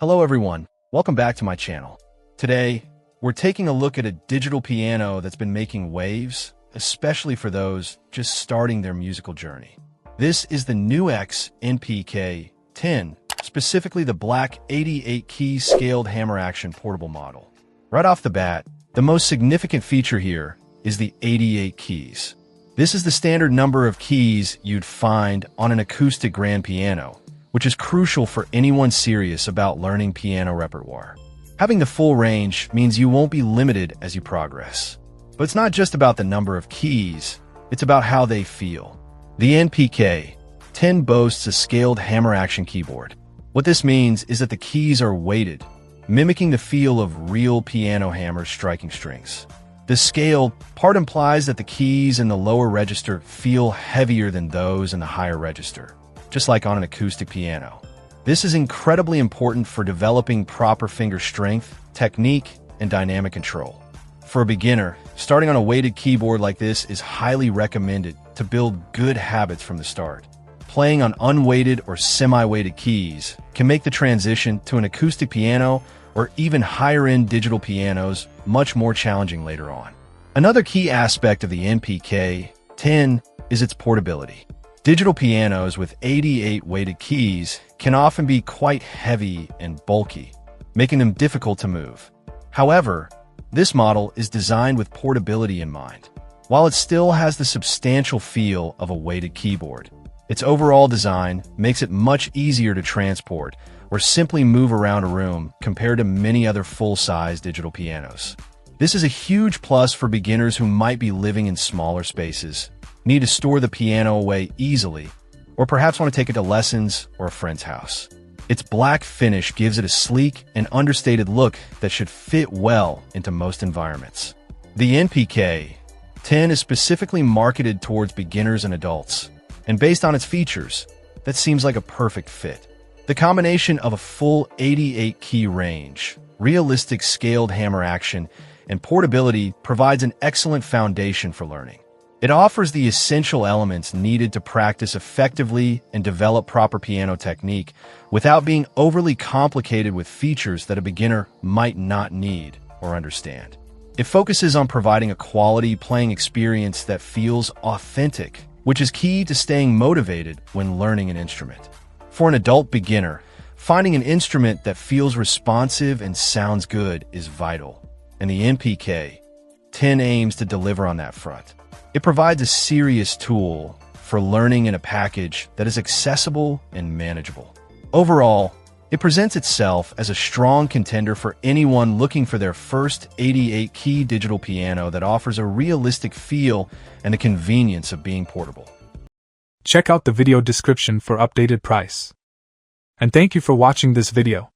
Hello everyone, welcome back to my channel. Today, we're taking a look at a digital piano that's been making waves, especially for those just starting their musical journey. This is the NuX NPK-10, specifically the black 88-key scaled hammer action portable model. Right off the bat, the most significant feature here is the 88 keys. This is the standard number of keys you'd find on an acoustic grand piano, which is crucial for anyone serious about learning piano repertoire. Having the full range means you won't be limited as you progress. But it's not just about the number of keys, it's about how they feel. The NPK-10 boasts a scaled hammer action keyboard. What this means is that the keys are weighted, mimicking the feel of real piano hammers striking strings. The scaled part implies that the keys in the lower register feel heavier than those in the higher register, just like on an acoustic piano. This is incredibly important for developing proper finger strength, technique, and dynamic control. For a beginner, starting on a weighted keyboard like this is highly recommended to build good habits from the start. Playing on unweighted or semi-weighted keys can make the transition to an acoustic piano or even higher-end digital pianos much more challenging later on. Another key aspect of the NPK-10 is its portability. Digital pianos with 88 weighted keys can often be quite heavy and bulky, making them difficult to move. However, this model is designed with portability in mind. While it still has the substantial feel of a weighted keyboard, its overall design makes it much easier to transport or simply move around a room compared to many other full-size digital pianos. This is a huge plus for beginners who might be living in smaller spaces, need to store the piano away easily, or perhaps want to take it to lessons or a friend's house. Its black finish gives it a sleek and understated look that should fit well into most environments. The NPK-10 is specifically marketed towards beginners and adults, and based on its features, that seems like a perfect fit. The combination of a full 88-key range, realistic scaled hammer action, and portability provides an excellent foundation for learning. It offers the essential elements needed to practice effectively and develop proper piano technique without being overly complicated with features that a beginner might not need or understand. It focuses on providing a quality playing experience that feels authentic, which is key to staying motivated when learning an instrument. For an adult beginner, finding an instrument that feels responsive and sounds good is vital, and the NPK-10 aims to deliver on that front. It provides a serious tool for learning in a package that is accessible and manageable. Overall, it presents itself as a strong contender for anyone looking for their first 88-key digital piano that offers a realistic feel and the convenience of being portable. Check out the video description for updated price. And thank you for watching this video.